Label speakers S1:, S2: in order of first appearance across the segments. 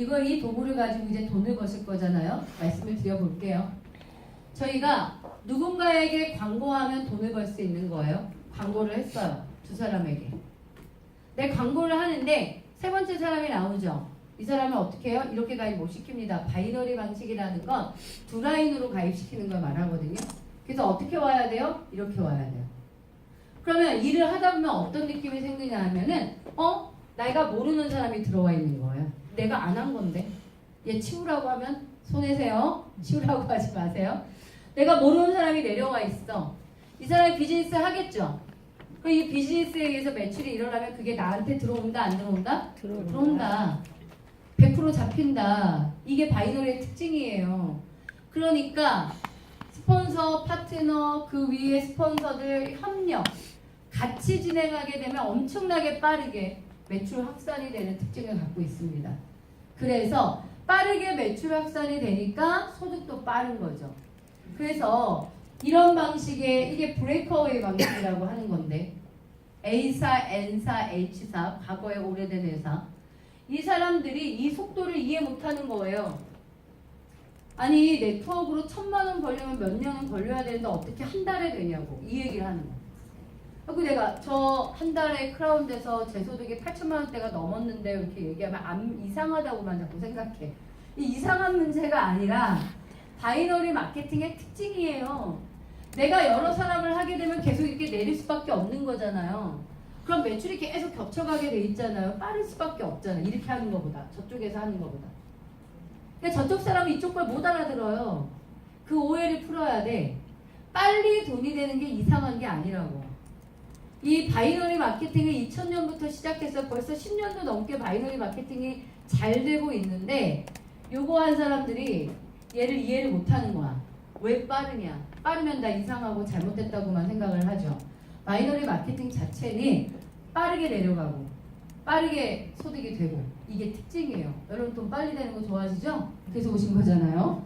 S1: 이 도구를 가지고 이제 돈을 버실 거잖아요. 말씀을 드려볼게요. 저희가 누군가에게 광고하면 돈을 벌 수 있는 거예요. 광고를 했어요. 두 사람에게. 내 광고를 하는데 세 번째 사람이 나오죠. 이 사람을 어떻게 해요? 이렇게 가입 못 시킵니다. 바이너리 방식이라는 건 두 라인으로 가입시키는 걸 말하거든요. 그래서 어떻게 와야 돼요? 이렇게 와야 돼요. 그러면 일을 하다 보면 어떤 느낌이 생기냐 하면은 내가 모르는 사람이 들어와 있는 거예요. 내가 안 한 건데. 얘 치우라고 하면 손해세요. 치우라고 하지 마세요. 내가 모르는 사람이 내려와 있어. 이 사람이 비즈니스 하겠죠? 그럼 이 비즈니스에 의해서 매출이 일어나면 그게 나한테 들어온다 안 들어온다? 들어온다. 100% 잡힌다. 이게 바이너리의 특징이에요. 그러니까 스폰서, 파트너, 그 위에 스폰서들 협력 같이 진행하게 되면 엄청나게 빠르게 매출 확산이 되는 특징을 갖고 있습니다. 그래서 빠르게 매출 확산이 되니까 소득도 빠른 거죠. 그래서 이런 방식의 이게 브레이크어웨이 방식이라고 하는 건데 A사, N사, H사 과거에 오래된 회사 이 사람들이 이 속도를 이해 못하는 거예요. 아니 네트워크로 1000만 원 벌려면 몇 년은 걸려야 되는데 어떻게 한 달에 되냐고 이 얘기를 하는 거예요. 그리고 내가 저 한 달에 크라운드에서 제 소득이 8천만 원대가 넘었는데 이렇게 얘기하면 이상하다고만 자꾸 생각해. 이 이상한 문제가 아니라 바이너리 마케팅의 특징이에요. 내가 여러 사람을 하게 되면 계속 이렇게 내릴 수밖에 없는 거잖아요. 그럼 매출이 계속 겹쳐가게 돼 있잖아요. 빠를 수밖에 없잖아요. 이렇게 하는 것보다 저쪽에서 하는 것보다. 그러니까 저쪽 사람이 이쪽 걸 못 알아들어요. 그 오해를 풀어야 돼. 빨리 돈이 되는 게 이상한 게 아니라고. 이 바이너리 마케팅을 2000년부터 시작해서 벌써 10년도 넘게 바이너리 마케팅이 잘 되고 있는데 요거 한 사람들이 얘를 이해를 못하는 거야. 왜 빠르냐? 빠르면 나 이상하고 잘못됐다고만 생각을 하죠. 바이너리 마케팅 자체는 빠르게 내려가고 빠르게 소득이 되고 이게 특징이에요. 여러분 돈 빨리 되는 거 좋아하시죠? 그래서 오신 거잖아요.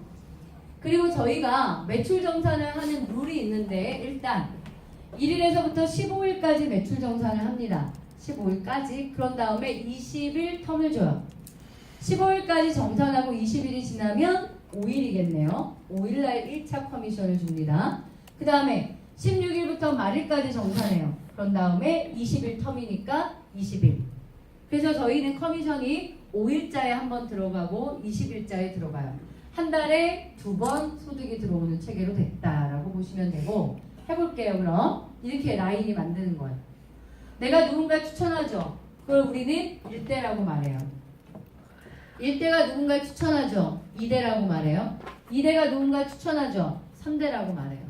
S1: 그리고 저희가 매출 정산을 하는 룰이 있는데 일단 1일에서부터 15일까지 매출 정산을 합니다. 15일까지. 그런 다음에 20일 텀을 줘요. 15일까지 정산하고 20일이 지나면 5일이겠네요. 5일날 1차 커미션을 줍니다. 그 다음에 16일부터 말일까지 정산해요. 그런 다음에 20일 텀이니까 20일. 그래서 저희는 커미션이 5일자에 한 번 들어가고 20일자에 들어가요. 한 달에 2번 소득이 들어오는 체계로 됐다라고 보시면 되고 해볼게요. 그럼 이렇게 라인이 만드는 거예요. 내가 누군가 추천하죠. 그걸 우리는 1대라고 말해요. 1대가 누군가 추천하죠. 2대라고 말해요. 2대가 누군가 추천하죠. 3대라고 말해요.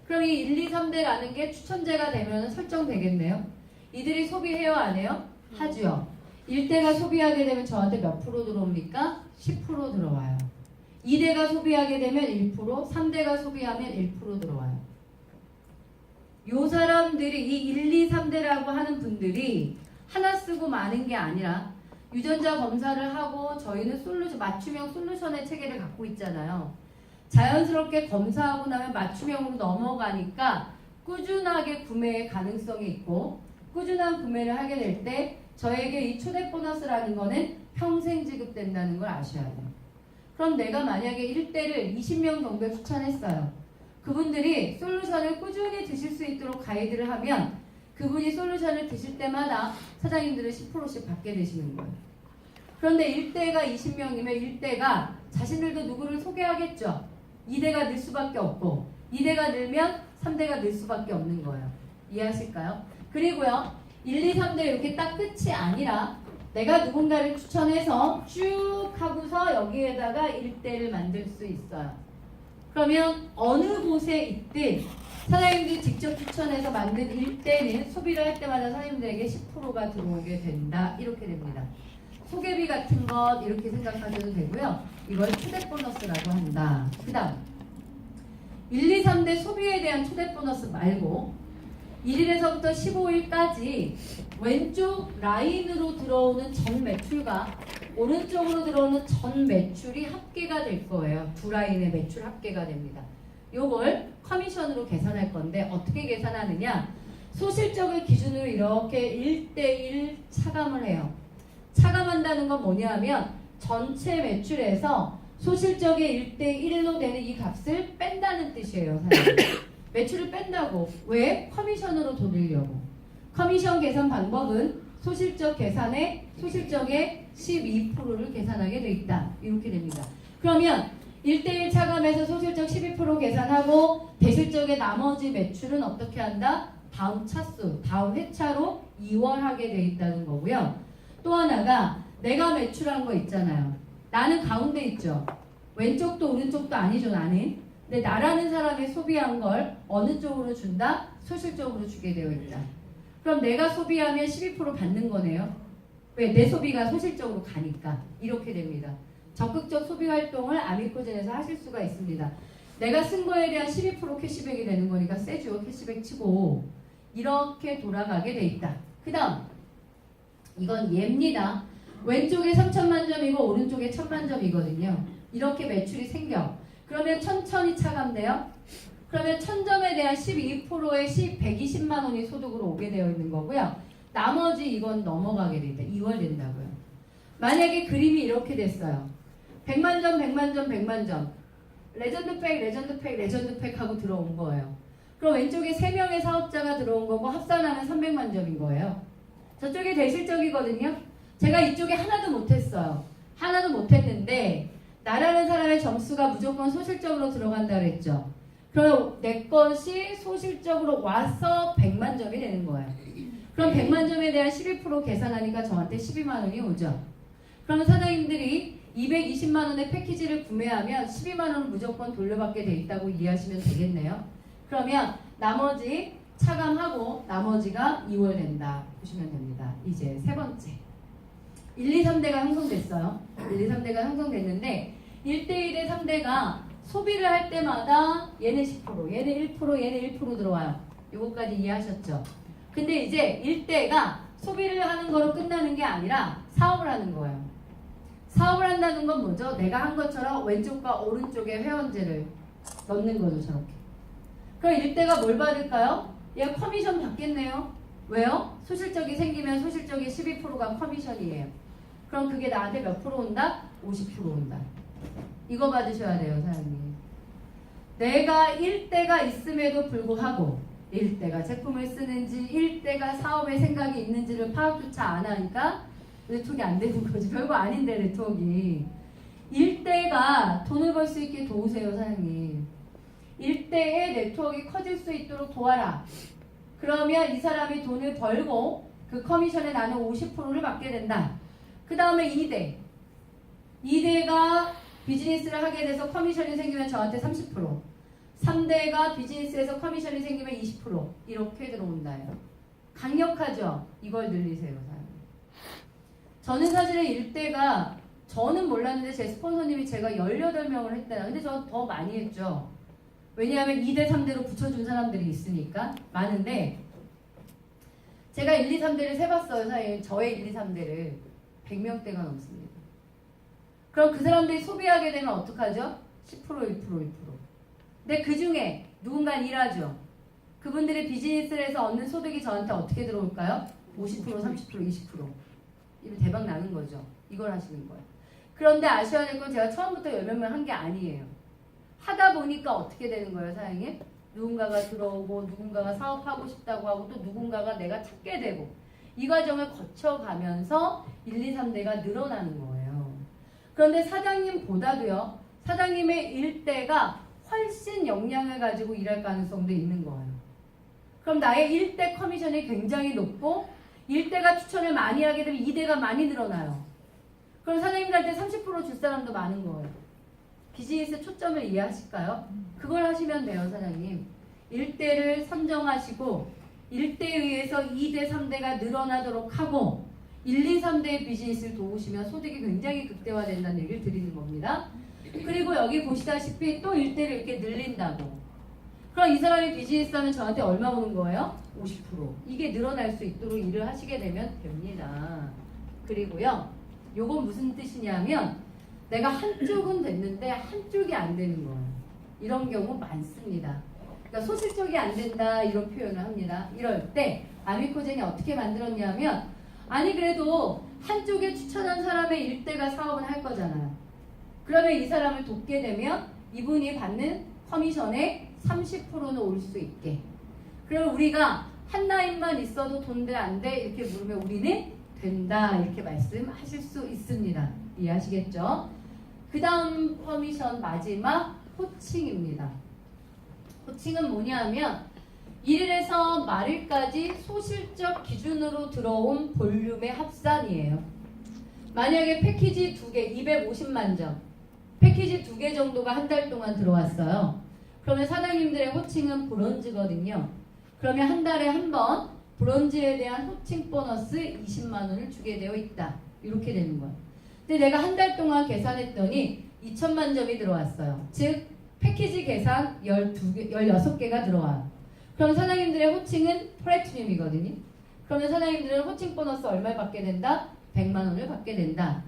S1: 그럼 이 1, 2, 3대라는 게 추천제가 되면 설정되겠네요. 이들이 소비해요? 안 해요? 하죠. 1대가 소비하게 되면 저한테 몇 프로 들어옵니까? 10% 들어와요. 2대가 소비하게 되면 1%, 3대가 소비하면 1% 들어와요. 요 사람들이 이 1, 2, 3대라고 하는 분들이 하나 쓰고 마는 게 아니라 유전자 검사를 하고 저희는 맞춤형 솔루션의 체계를 갖고 있잖아요. 자연스럽게 검사하고 나면 맞춤형으로 넘어가니까 꾸준하게 구매의 가능성이 있고 꾸준한 구매를 하게 될 때 저에게 이 초대 보너스라는 거는 평생 지급된다는 걸 아셔야 돼요. 그럼 내가 만약에 1대를 20명 정도 추천했어요. 그분들이 솔루션을 꾸준히 드실 수 있도록 가이드를 하면 그분이 솔루션을 드실 때마다 사장님들은 10%씩 받게 되시는 거예요. 그런데 1대가 20명이면 1대가 자신들도 누구를 소개하겠죠. 2대가 늘 수밖에 없고 2대가 늘면 3대가 늘 수밖에 없는 거예요. 이해하실까요? 그리고요. 1, 2, 3대 이렇게 딱 끝이 아니라 내가 누군가를 추천해서 쭉 하고서 여기에다가 1대를 만들 수 있어요. 그러면 어느 곳에 있든 사장님들이 직접 추천해서 만든 1대는 소비를 할 때마다 사장님들에게 10%가 들어오게 된다. 이렇게 됩니다. 소개비 같은 것 이렇게 생각하셔도 되고요. 이걸 초대 보너스라고 한다. 그 다음 1, 2, 3대 소비에 대한 초대 보너스 말고 1일에서부터 15일까지 왼쪽 라인으로 들어오는 전 매출과 오른쪽으로 들어오는 전 매출이 합계가 될 거예요. 두 라인의 매출 합계가 됩니다. 요걸 커미션으로 계산할 건데 어떻게 계산하느냐? 소실적을 기준으로 이렇게 1대1 차감을 해요. 차감한다는 건 뭐냐 하면 전체 매출에서 소실적의 1대1로 되는 이 값을 뺀다는 뜻이에요. 사장님. 매출을 뺀다고. 왜? 커미션으로 돌리려고. 커미션 계산 방법은 소실적 계산에 소실적의 12%를 계산하게 돼 있다. 이렇게 됩니다. 그러면 1대1 차감에서 소실적 12% 계산하고 대실적의 나머지 매출은 어떻게 한다? 다음 차수, 다음 회차로 이월하게 돼 있다는 거고요. 또 하나가 내가 매출한 거 있잖아요. 나는 가운데 있죠. 왼쪽도 오른쪽도 아니죠, 나는. 근데 나라는 사람이 소비한 걸 어느 쪽으로 준다? 소실적으로 주게 되어 있다. 그럼 내가 소비하면 12% 받는 거네요. 왜? 내 소비가 소실적으로 가니까. 이렇게 됩니다. 적극적 소비 활동을 아미코젠에서 하실 수가 있습니다. 내가 쓴 거에 대한 12% 캐시백이 되는 거니까 세주어 캐시백 치고 이렇게 돌아가게 돼 있다. 그 다음 이건 예입니다. 왼쪽에 3천만 점이고 오른쪽에 1,000만 점이거든요. 이렇게 매출이 생겨. 그러면 천천히 차감돼요. 그러면 1,000점에 대한 12%의 120만 원이 소득으로 오게 되어 있는 거고요. 나머지 이건 넘어가게 된다. 2월 된다고요. 만약에 그림이 이렇게 됐어요. 100만 점, 100만 점, 100만 점. 레전드 팩, 레전드 팩, 레전드 팩 하고 들어온 거예요. 그럼 왼쪽에 3명의 사업자가 들어온 거고 합산하면 300만 점인 거예요. 저쪽이 대실적이거든요. 제가 이쪽에 하나도 못했어요. 하나도 못했는데 나라는 사람의 점수가 무조건 소실적으로 들어간다 그랬죠. 그럼 내 것이 소실적으로 와서 100만 점이 되는 거예요. 그럼 100만 점에 대한 12% 계산하니까 저한테 12만 원이 오죠. 그러면 사장님들이 220만 원의 패키지를 구매하면 12만 원을 무조건 돌려받게 돼 있다고 이해하시면 되겠네요. 그러면 나머지 차감하고 나머지가 2월 된다 보시면 됩니다. 이제 세 번째 1, 2, 3대가 형성됐어요. 1, 2, 3대가 형성됐는데 1대1의 3대가 소비를 할 때마다 얘는 10%, 얘는 1%, 얘는 1% 들어와요. 요거까지 이해하셨죠? 근데 이제 1대가 소비를 하는 거로 끝나는 게 아니라 사업을 하는 거예요. 사업을 한다는 건 뭐죠? 내가 한 것처럼 왼쪽과 오른쪽에 회원제를 넣는 거죠. 저렇게. 그럼 1대가 뭘 받을까요? 얘 커미션 받겠네요. 왜요? 소실적이 생기면 소실적의 12%가 커미션이에요. 그럼 그게 나한테 몇 프로 온다? 50% 온다. 이거 받으셔야 돼요, 사장님. 내가 1대가 있음에도 불구하고 1대가 제품을 쓰는지 1대가 사업에 생각이 있는지를 파악조차 안 하니까 네트워크가 안 되는 거지. 별거 아닌데 네트워크가. 1대가 돈을 벌 수 있게 도우세요, 사장님. 1대의 네트워크가 커질 수 있도록 도와라. 그러면 이 사람이 돈을 벌고 그 커미션에 나는 50%를 받게 된다. 그 다음에 2대. 2대가 비즈니스를 하게 돼서 커미션이 생기면 저한테 30%. 3대가 비즈니스에서 커미션이 생기면 20% 이렇게 들어온다요. 강력하죠? 이걸 늘리세요. 저는 사실은 1대가 저는 몰랐는데 제 스폰서님이 제가 18명을 했다. 근데 저 더 많이 했죠. 왜냐하면 2대, 3대로 붙여준 사람들이 있으니까 많은데 제가 1, 2, 3대를 세봤어요. 사실 저의 1, 2, 3대를 100명대가 넘습니다. 그럼 그 사람들이 소비하게 되면 어떡하죠? 10%, 1%. 근데 그 중에 누군가 일하죠. 그분들의 비즈니스를 해서 얻는 소득이 저한테 어떻게 들어올까요? 50%, 30%, 20%. 이거 대박 나는 거죠. 이걸 하시는 거예요. 그런데 아셔야 될 건 제가 처음부터 10명만 한 게 아니에요. 하다 보니까 어떻게 되는 거예요, 사장님? 누군가가 들어오고 누군가가 사업하고 싶다고 하고 또 누군가가 내가 찾게 되고 이 과정을 거쳐가면서 1, 2, 3대가 늘어나는 거예요. 그런데 사장님보다도요. 사장님의 1대가 훨씬 역량을 가지고 일할 가능성도 있는 거예요. 그럼 나의 1대 커미션이 굉장히 높고 1대가 추천을 많이 하게 되면 2대가 많이 늘어나요. 그럼 사장님들한테 30% 줄 사람도 많은 거예요. 비즈니스 초점을 이해하실까요? 그걸 하시면 돼요, 사장님. 1대를 선정하시고 1대에 의해서 2대, 3대가 늘어나도록 하고 1, 2, 3대의 비즈니스를 도우시면 소득이 굉장히 극대화된다는 얘기를 드리는 겁니다. 그리고 여기 보시다시피 또 1대를 이렇게 늘린다고. 그럼 이 사람이 비즈니스 하면 저한테 얼마 오는 거예요? 50%. 이게 늘어날 수 있도록 일을 하시게 되면 됩니다. 그리고요. 요건 무슨 뜻이냐면 내가 한쪽은 됐는데 한쪽이 안 되는 거예요. 이런 경우 많습니다. 그러니까 소실적이 안 된다 이런 표현을 합니다. 이럴 때 아미코젠이 어떻게 만들었냐면 아니 그래도 한쪽에 추천한 사람의 일대가 사업을 할 거잖아요. 그러면 이 사람을 돕게 되면 이분이 받는 커미션의 30%는 올 수 있게. 그럼 우리가 한 라인만 있어도 돈 돼 안 돼? 이렇게 물으면 우리는 된다 이렇게 말씀하실 수 있습니다. 이해하시겠죠? 그 다음 커미션 마지막 호칭입니다. 호칭은 뭐냐 하면 1일에서 말일까지 소실적 기준으로 들어온 볼륨의 합산이에요. 만약에 패키지 2개 250만 점 패키지 2개 정도가 한 달 동안 들어왔어요. 그러면 사장님들의 호칭은 브론즈거든요. 그러면 한 달에 한 번 브론즈에 대한 호칭 보너스 20만 원을 주게 되어 있다. 이렇게 되는 거예요. 근데 내가 한 달 동안 계산했더니 2천만 점이 들어왔어요. 즉 패키지 계산 16개가 들어와요. 그럼 사장님들의 호칭은 플래티늄이거든요. 그러면 사장님들은 호칭 보너스 얼마를 받게 된다? 100만 원을 받게 된다.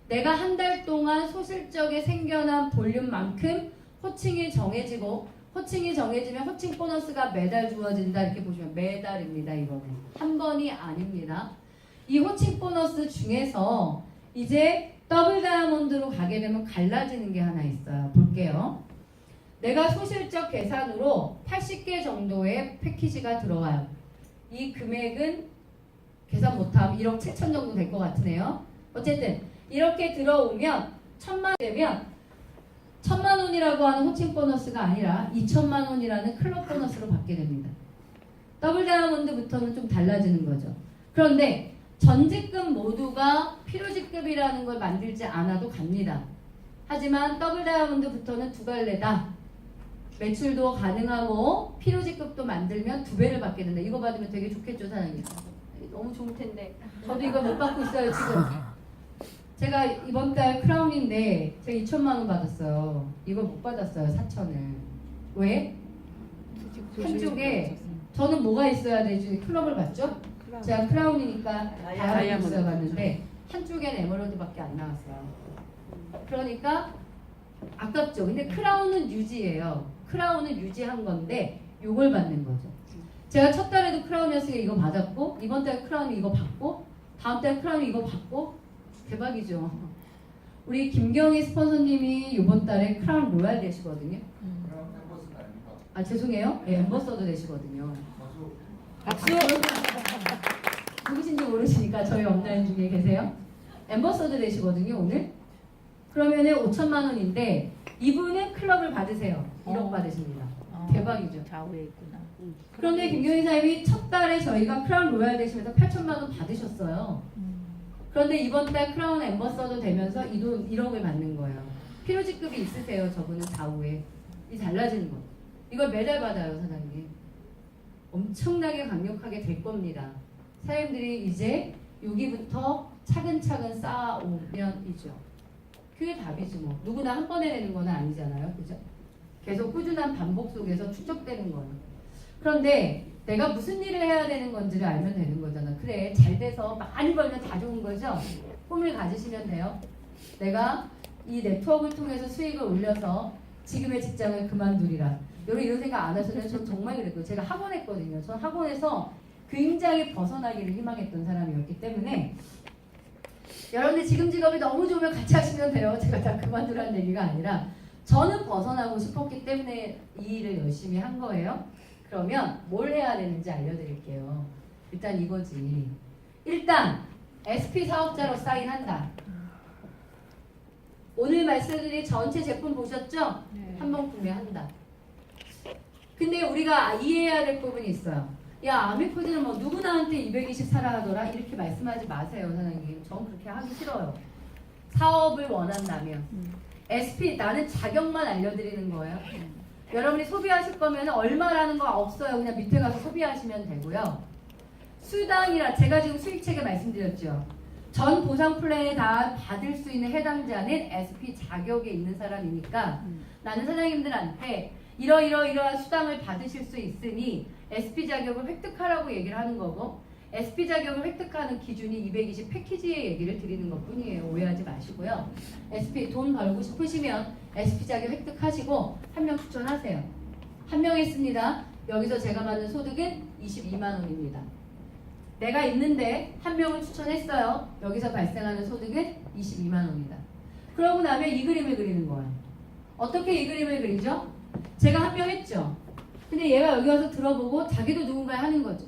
S1: 내가 한 달 동안 소실적에 생겨난 볼륨만큼 호칭이 정해지고 호칭이 정해지면 호칭 보너스가 매달 주어진다. 이렇게 보시면 매달입니다. 이거는 한 번이 아닙니다. 이 호칭 보너스 중에서 이제 더블 다이아몬드로 가게 되면 갈라지는 게 하나 있어요. 볼게요. 내가 소실적 계산으로 80개 정도의 패키지가 들어와요. 이 금액은 계산 못하면 1억 7천 정도 될 것 같으네요. 어쨌든 이렇게 들어오면 1,000만 되면 1,000만 원이라고 하는 호칭 보너스가 아니라 2천만 원이라는 클럽 보너스로 받게 됩니다. 더블 다이아몬드부터는 좀 달라지는 거죠. 그런데 전직급 모두가 필요직급이라는 걸 만들지 않아도 갑니다. 하지만 더블 다이아몬드부터는 두 갈래다. 매출도 가능하고 필요직급도 만들면 2배를 받게 된다. 이거 받으면 되게 좋겠죠, 사장님? 너무 좋을 텐데 저도 이거 못 받고 있어요 지금. 제가 이번 달 크라운인데 제가 2천만 원 받았어요. 이거 못 받았어요. 4천을. 왜? 한쪽에 저는 뭐가 있어야 되지? 클럽을 받죠? 제가 크라운이니까 다이아몬드 받는데 한쪽엔 에메랄드밖에 안 나왔어요. 그러니까 아깝죠. 근데 크라운은 유지예요. 크라운은 유지한 건데 요걸 받는 거죠. 제가 첫 달에도 크라운이었으니까 이거 받았고 이번 달 크라운이 이거 받고 다음 달 크라운이 이거 받고 대박이죠. 우리 김경희 스폰서님이 이번 달에 크라운 로얄 되시거든요. 아 죄송해요. 네, 엠버서더 되시거든요. 박수. 누구신지 모르시니까 저희 업라인 중에 계세요. 엠버서더 되시거든요 오늘. 그러면은 5천만 원인데 이분은 클럽을 받으세요. 1억 받으십니다. 대박이죠.
S2: 좌우에 있구나.
S1: 그런데 김경희 사님이 첫 달에 저희가 크라운 로얄 되시면서 8천만 원 받으셨어요. 그런데 이번 달 크라운 엠버서더 되면서 이 돈 1억을 받는 거예요. 필요직급이 있으세요. 저분은 좌우에. 이 달라지는 거. 이걸 매달 받아요, 사장님. 엄청나게 강력하게 될 겁니다. 사장님들이 이제 여기부터 차근차근 쌓아오면이죠. 그게 답이지 뭐. 누구나 한 번에 내는 건 아니잖아요. 그죠? 계속 꾸준한 반복 속에서 축적되는 거예요. 그런데 내가 무슨 일을 해야 되는 건지를 알면 되는 거잖아. 그래, 잘 돼서 많이 벌면 다 좋은 거죠? 꿈을 가지시면 돼요. 내가 이 네트워크를 통해서 수익을 올려서 지금의 직장을 그만두리라. 이런 생각 안 하셨나요? 전 정말 그랬고 제가 학원 했거든요. 전 학원에서 굉장히 벗어나기를 희망했던 사람이었기 때문에 여러분들 지금 직업이 너무 좋으면 같이 하시면 돼요. 제가 다 그만두라는 얘기가 아니라 저는 벗어나고 싶었기 때문에 이 일을 열심히 한 거예요. 그러면 뭘 해야 되는지 알려드릴게요. 일단 이거지. 일단 SP 사업자로 사인한다. 오늘 말씀드린 전체 제품 보셨죠?
S2: 네.
S1: 한번 구매한다. 근데 우리가 이해해야 될 부분이 있어요. 야, 아미코드는 뭐 누구나한테 220 사라 하더라 이렇게 말씀하지 마세요, 사장님. 전 그렇게 하기 싫어요. 사업을 원한다면 SP 나는 자격만 알려드리는 거예요. 여러분이 소비하실 거면 얼마라는 거 없어요. 그냥 밑에 가서 소비하시면 되고요. 수당이라 제가 지금 수익체계 말씀드렸죠. 전 보상 플랜에 다 받을 수 있는 해당자는 SP 자격에 있는 사람이니까 나는 사장님들한테 이러이러이러한 수당을 받으실 수 있으니 SP 자격을 획득하라고 얘기를 하는 거고 SP 자격을 획득하는 기준이 220 패키지의 얘기를 드리는 것 뿐이에요. 오해하지 마시고요. SP 돈 벌고 싶으시면 SP 자격 획득하시고 한 명 추천하세요. 한 명 했습니다. 여기서 제가 받는 소득은 22만 원입니다. 내가 있는데 한 명을 추천했어요. 여기서 발생하는 소득은 22만 원이다. 그러고 나면 이 그림을 그리는 거예요. 어떻게 이 그림을 그리죠? 제가 한 명 했죠. 근데 얘가 여기 와서 들어보고 자기도 누군가 하는 거죠.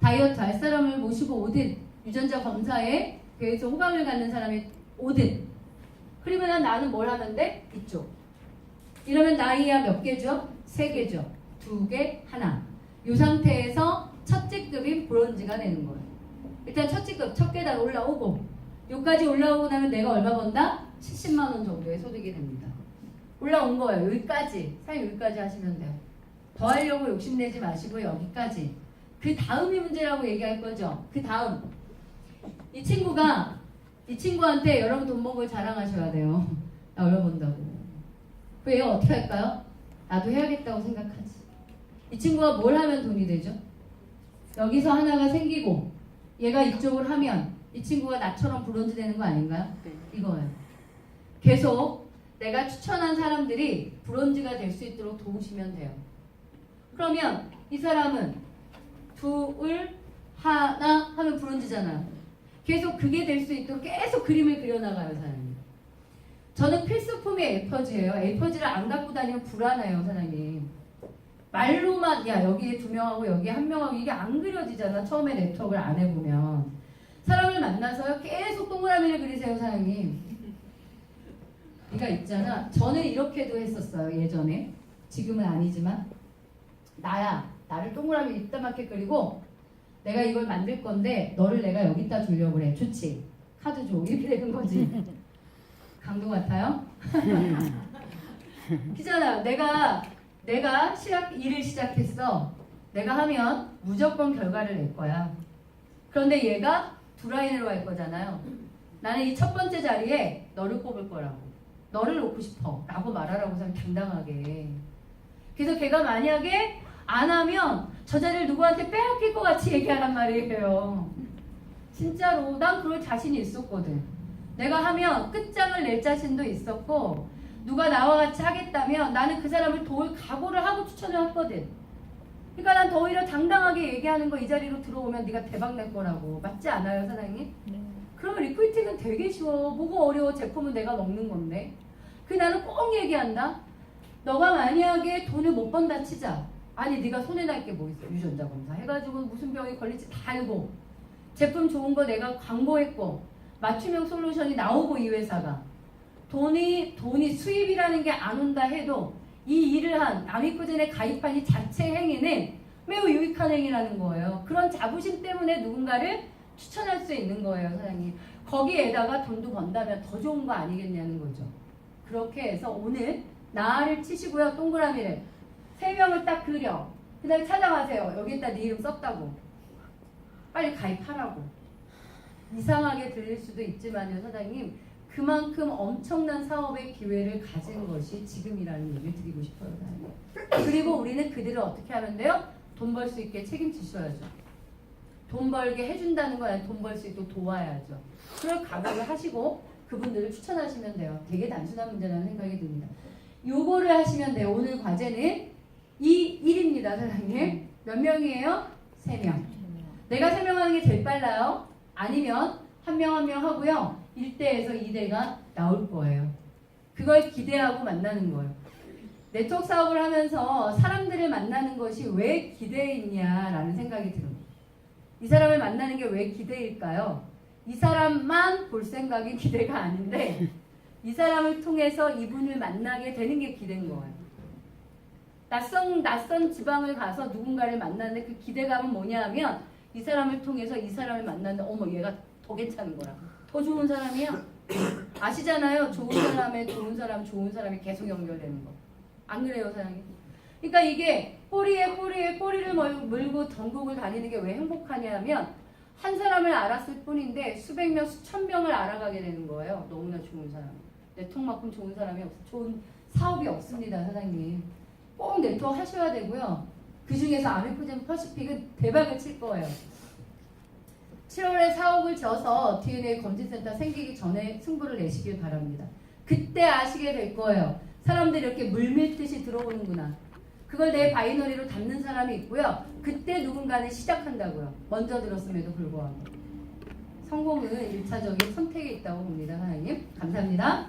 S1: 다이어트 할 사람을 모시고 오든 유전자 검사에 그래서 호감을 갖는 사람이 오든 그러면 나는 뭘 하면 돼? 이쪽. 이러면 나이야 몇 개죠? 3개죠. 2개, 하나. 이 상태에서 첫째 급인 브론즈가 되는 거예요. 일단 첫째 급, 첫 계단 올라오고 여기까지 올라오고 나면 내가 얼마 번다? 70만 원 정도의 소득이 됩니다. 올라온 거예요. 여기까지. 사장님 여기까지 하시면 돼요. 더 하려고 욕심내지 마시고 여기까지. 그 다음이 문제라고 얘기할 거죠. 그 다음. 이 친구한테 여러분 돈 버는 걸 자랑하셔야 돼요. 나 얼마 번다고. 그 얘가 어떻게 할까요? 나도 해야겠다고 생각하지. 이 친구가 뭘 하면 돈이 되죠? 여기서 하나가 생기고 얘가 이쪽을 하면 이 친구가 나처럼 브론즈 되는 거 아닌가요? 이거예요. 계속 내가 추천한 사람들이 브론즈가 될 수 있도록 도우시면 돼요. 그러면 이 사람은 둘, 하나 하면 브론즈잖아요. 계속 그게 될 수 있도록 계속 그림을 그려나가요, 사장님. 저는 필수품이 에이퍼즈예요. 에이퍼즈를 안 갖고 다니면 불안해요, 사장님. 말로만 야 여기에 2명하고 여기에 1명하고 이게 안 그려지잖아. 처음에 네트워크를 안 해보면. 사람을 만나서요 계속 동그라미를 그리세요, 사장님. 그러니까 있잖아. 저는 이렇게도 했었어요, 예전에. 지금은 아니지만. 나를 동그라미 이따만게 그리고 내가 이걸 만들 건데 너를 내가 여기다 두려고 그래. 좋지? 카드 줘. 이렇게 되는 거지. 강도 같아요? 그잖아. 내가 일을 시작했어. 내가 하면 무조건 결과를 낼 거야. 그런데 얘가 두 라인으로 할 거잖아요. 나는 이 첫 번째 자리에 너를 뽑을 거라고. 너를 놓고 싶어. 라고 말하라고 하면 당당하게. 그래서 걔가 만약에 안 하면 저 자리를 누구한테 빼앗길 것 같이 얘기하란 말이에요. 진짜로 난 그럴 자신이 있었거든. 내가 하면 끝장을 낼 자신도 있었고 누가 나와 같이 하겠다면 나는 그 사람을 도울 각오를 하고 추천을 했거든. 그러니까 난 더 오히려 당당하게 얘기하는 거 이 자리로 들어오면 네가 대박 낼 거라고. 맞지 않아요, 사장님? 네. 그러면 리크루팅은 되게 쉬워. 뭐가 어려워. 제품은 내가 먹는 건데. 나는 꼭 얘기한다. 너가 만약에 돈을 못 번다 치자. 아니 네가 손해날 게 뭐 있어. 유전자 검사 해가지고 무슨 병이 걸릴지 다 알고 제품 좋은 거 내가 광고했고 맞춤형 솔루션이 나오고 이 회사가 돈이 수입이라는 게 안 온다 해도 이 일을 한 아미코젠에 가입한 이 자체 행위는 매우 유익한 행위라는 거예요. 그런 자부심 때문에 누군가를 추천할 수 있는 거예요, 사장님. 거기에다가 돈도 번다면 더 좋은 거 아니겠냐는 거죠. 그렇게 해서 오늘 나를 치시고요. 동그라미를 3명을 딱 그려. 그 다음에 찾아가세요. 여기다 네 이름 썼다고. 빨리 가입하라고. 이상하게 들릴 수도 있지만요, 사장님. 그만큼 엄청난 사업의 기회를 가진 것이 지금이라는 얘기를 드리고 싶어요, 사장님. 그리고 우리는 그들을 어떻게 하면 돼요? 돈 벌 수 있게 책임지셔야죠. 돈 벌게 해준다는 건 아니고 돈 벌 수 있도록 도와야죠. 그걸 각오를 하시고 그분들을 추천하시면 돼요. 되게 단순한 문제라는 생각이 듭니다. 요거를 하시면 돼요. 오늘 과제는 이 1입니다, 사장님. 몇 명이에요? 3명. 내가 3명 하는 게 제일 빨라요. 아니면 한 명 한 명 하고요. 1대에서 2대가 나올 거예요. 그걸 기대하고 만나는 거예요. 네트워크 사업을 하면서 사람들을 만나는 것이 왜 기대있냐라는 생각이 들어요. 이 사람을 만나는 게 왜 기대일까요? 이 사람만 볼 생각이 기대가 아닌데 이 사람을 통해서 이분을 만나게 되는 게 기대인 거예요. 낯선 지방을 가서 누군가를 만나는데 그 기대감은 뭐냐 하면 이 사람을 통해서 이 사람을 만나는데 어머 얘가 더 괜찮은 거라. 더 좋은 사람이야. 아시잖아요. 좋은 사람이 계속 연결되는 거. 안 그래요, 사장님? 그러니까 이게 꼬리에 꼬리를 물고 전국을 다니는 게 왜 행복하냐 하면 한 사람을 알았을 뿐인데 수백 명, 수천 명을 알아가게 되는 거예요. 너무나 좋은 사람. 네트워크만큼 좋은 사람이 좋은 사업이 없습니다, 사장님. 꼭 네트워크 하셔야 되고요. 그 중에서 아미코젠 퍼시픽은 대박을 칠 거예요. 7월에 사옥을 져서 DNA 검진센터 생기기 전에 승부를 내시길 바랍니다. 그때 아시게 될 거예요. 사람들이 이렇게 물밀듯이 들어오는구나. 그걸 내 바이너리로 담는 사람이 있고요. 그때 누군가는 시작한다고요. 먼저 들었음에도 불구하고. 성공은 1차적인 선택에 있다고 봅니다. 하나님 감사합니다.